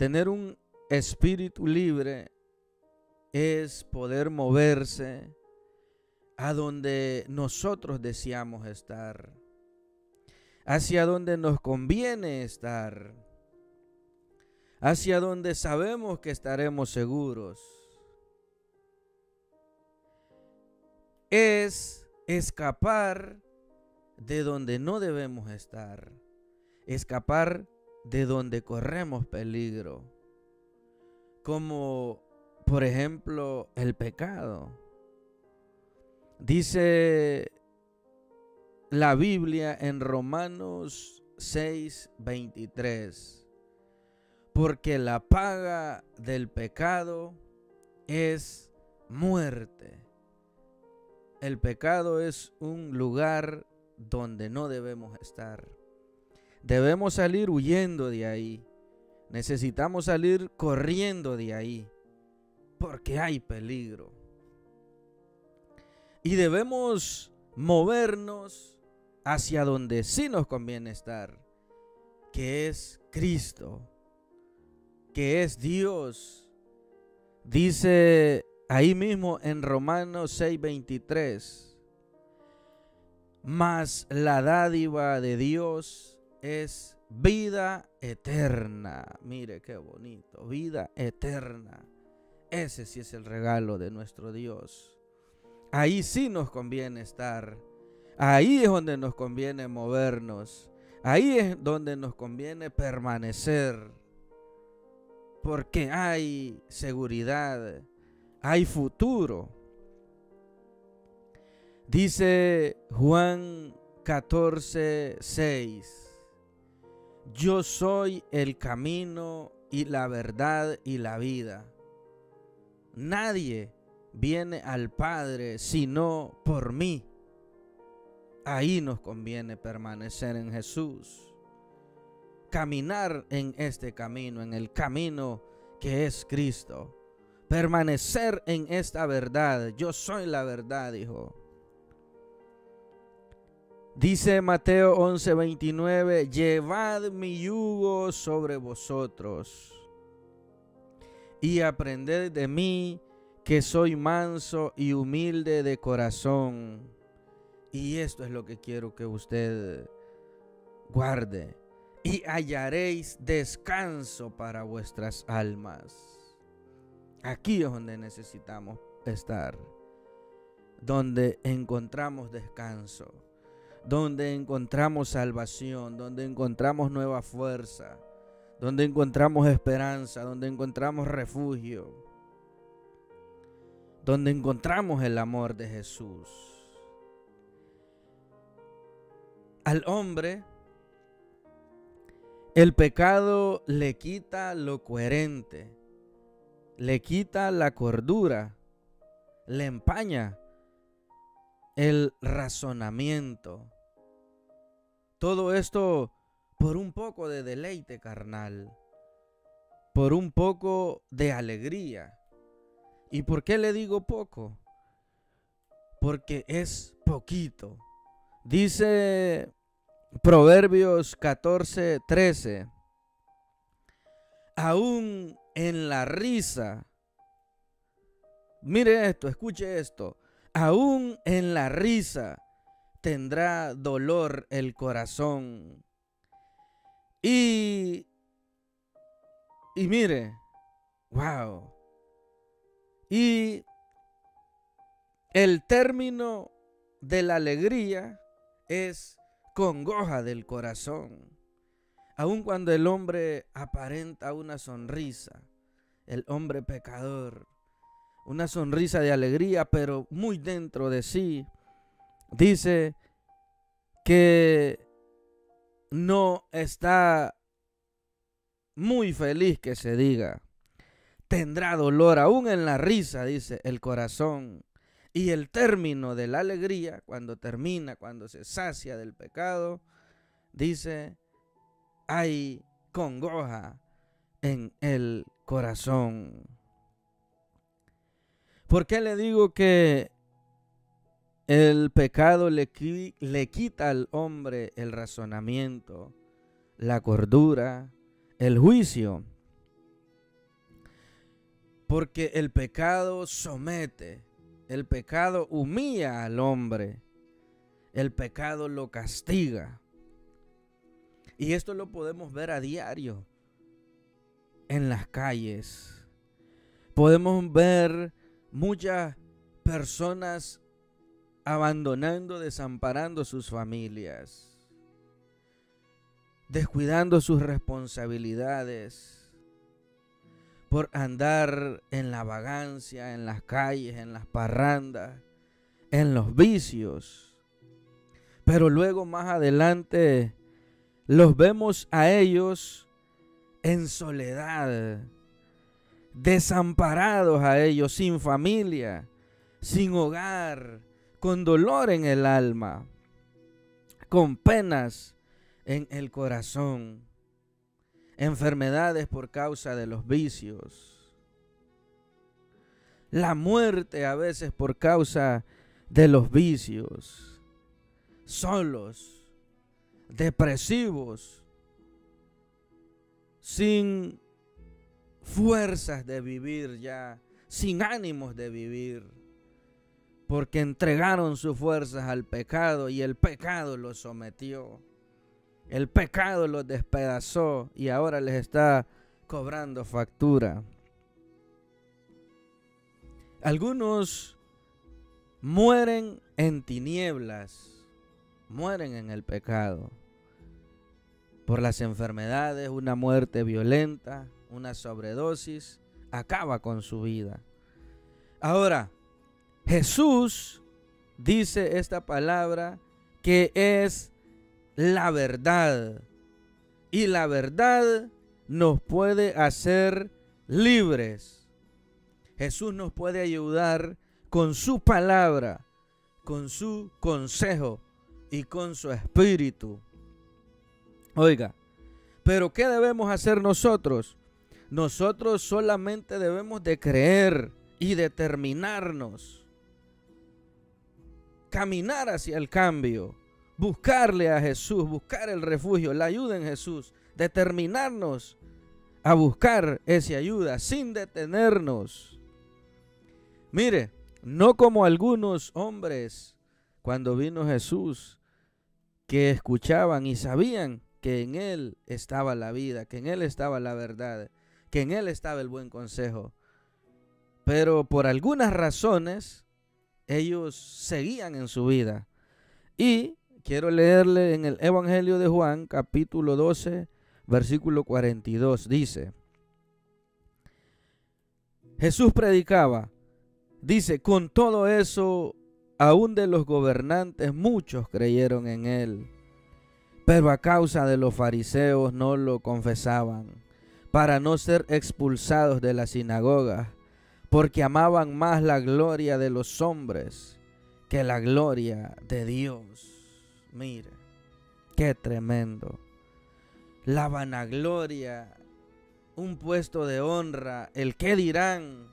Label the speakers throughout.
Speaker 1: Tener un espíritu libre es poder moverse a donde nosotros deseamos estar, hacia donde nos conviene estar, hacia donde sabemos que estaremos seguros. Es escapar de donde no debemos estar, escapar de donde corremos peligro, como por ejemplo el pecado. Dice la Biblia en Romanos 6:23, porque la paga del pecado es muerte. El pecado es un lugar donde no debemos estar. Debemos salir huyendo de ahí. Necesitamos salir corriendo de ahí, porque hay peligro. Y debemos movernos hacia donde sí nos conviene estar, que es Cristo, que es Dios. Dice ahí mismo en Romanos 6:23, mas la dádiva de Dios es vida eterna. Mire qué bonito, vida eterna. Ese sí es el regalo de nuestro Dios. Ahí sí nos conviene estar. Ahí es donde nos conviene movernos. Ahí es donde nos conviene permanecer. Porque hay seguridad, hay futuro. Dice Juan 14:6. Yo soy el camino y la verdad y la vida. Nadie viene al Padre sino por mí. Ahí nos conviene permanecer en Jesús. Caminar en este camino, en el camino que es Cristo. Permanecer en esta verdad. Yo soy la verdad, dijo. Dice Mateo 11:29, llevad mi yugo sobre vosotros y aprended de mí, que soy manso y humilde de corazón. Y esto es lo que quiero que usted guarde. Y hallaréis descanso para vuestras almas. Aquí es donde necesitamos estar, donde encontramos descanso, donde encontramos salvación, donde encontramos nueva fuerza, donde encontramos esperanza, donde encontramos refugio, donde encontramos el amor de Jesús. Al hombre, el pecado le quita lo coherente, le quita la cordura, le empaña el razonamiento. Todo esto por un poco de deleite carnal, por un poco de alegría. ¿Y por qué le digo poco? Porque es poquito. Dice Proverbios 14:13, aún en la risa, mire esto, escuche esto, aún en la risa tendrá dolor el corazón. Y mire, wow. Y el término de la alegría es congoja del corazón. Aun cuando el hombre aparenta una sonrisa, el hombre pecador, una sonrisa de alegría, pero muy dentro de sí, dice que no está muy feliz, que se diga. Tendrá dolor aún en la risa, dice, el corazón. Y el término de la alegría, cuando termina, cuando se sacia del pecado, dice, hay congoja en el corazón. ¿Por qué le digo que el pecado le quita al hombre el razonamiento, la cordura, el juicio? Porque el pecado somete, el pecado humilla al hombre, el pecado lo castiga. Y esto lo podemos ver a diario en las calles. Podemos ver muchas personas abandonando, desamparando sus familias, descuidando sus responsabilidades por andar en la vagancia, en las calles, en las parrandas, en los vicios. Pero luego más adelante los vemos a ellos en soledad, desamparados a ellos, sin familia, sin hogar, con dolor en el alma, con penas en el corazón, enfermedades por causa de los vicios, la muerte a veces por causa de los vicios, solos, depresivos, sin fuerzas de vivir ya, sin ánimos de vivir, porque entregaron sus fuerzas al pecado y el pecado los sometió. El pecado los despedazó y ahora les está cobrando factura. Algunos mueren en tinieblas, mueren en el pecado. Por las enfermedades, una muerte violenta, una sobredosis, acaba con su vida. Ahora, Jesús dice esta palabra que es la verdad. Y la verdad nos puede hacer libres. Jesús nos puede ayudar con su palabra, con su consejo y con su espíritu. Oiga, pero ¿qué debemos hacer nosotros? Nosotros solamente debemos de creer y determinarnos, caminar hacia el cambio, buscarle a Jesús, buscar el refugio, la ayuda en Jesús, determinarnos a buscar esa ayuda sin detenernos. Mire, no como algunos hombres cuando vino Jesús que escuchaban y sabían que en Él estaba la vida, que en Él estaba la verdad, que en Él estaba el buen consejo. Pero por algunas razones ellos seguían en su vida. Y quiero leerle en el Evangelio de Juan, capítulo 12, versículo 42. Dice, Jesús predicaba, dice, con todo eso, aún de los gobernantes muchos creyeron en Él. Pero a causa de los fariseos no lo confesaban, para no ser expulsados de la sinagoga, porque amaban más la gloria de los hombres que la gloria de Dios. Mire, qué tremendo. La vanagloria, un puesto de honra, el qué dirán.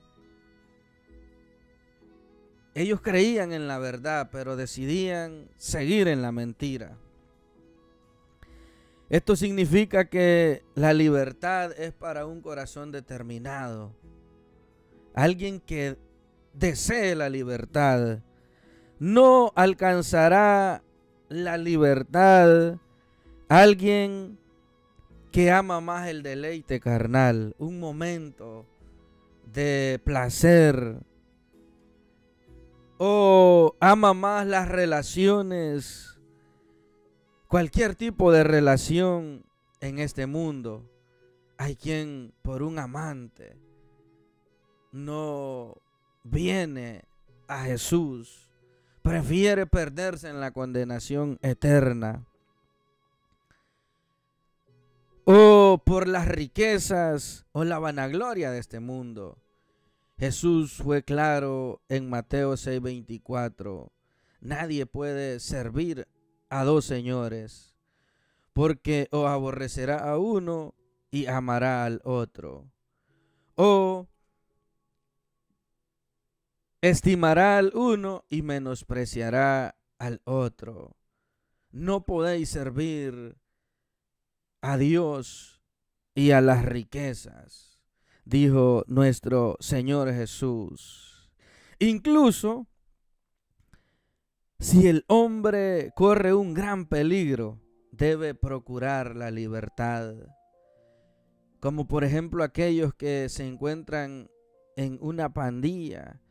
Speaker 1: Ellos creían en la verdad, pero decidían seguir en la mentira. Esto significa que la libertad es para un corazón determinado. Alguien que desee la libertad no alcanzará la libertad. Alguien que ama más el deleite carnal, un momento de placer, o ama más las relaciones, cualquier tipo de relación en este mundo. Hay quien por un amante no viene a Jesús, prefiere perderse en la condenación eterna. O por las riquezas o la vanagloria de este mundo. Jesús fue claro en Mateo 6:24. Nadie puede servir a dos señores, porque o aborrecerá a uno y amará al otro, o estimará al uno y menospreciará al otro. No podéis servir a Dios y a las riquezas. dijo nuestro Señor Jesús. Incluso si el hombre corre un gran peligro, debe procurar la libertad. Como por ejemplo aquellos que se encuentran en una pandilla,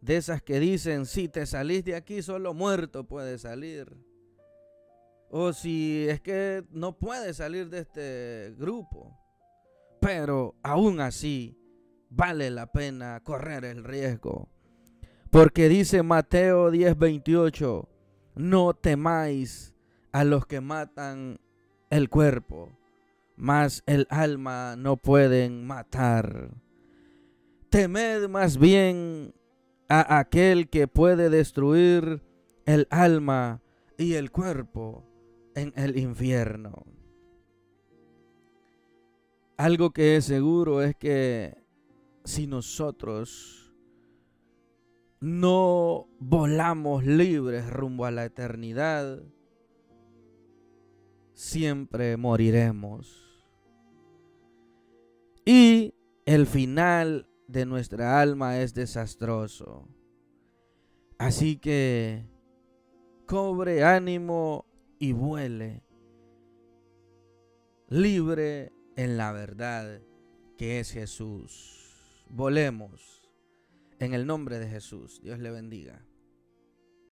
Speaker 1: de esas que dicen, si te salís de aquí solo muerto puedes salir. O si es que no puedes salir de este grupo. Pero aún así vale la pena correr el riesgo. Porque dice Mateo 10:28, no temáis a los que matan el cuerpo, mas el alma no pueden matar. Temed más bien a aquel que puede destruir el alma y el cuerpo en el infierno. Algo que es seguro es que si nosotros no volamos libres rumbo a la eternidad, siempre moriremos. Y el final de nuestra alma es desastroso. Así que cobre ánimo y vuele libre en la verdad que es Jesús. Volemos en el nombre de Jesús. Dios le bendiga.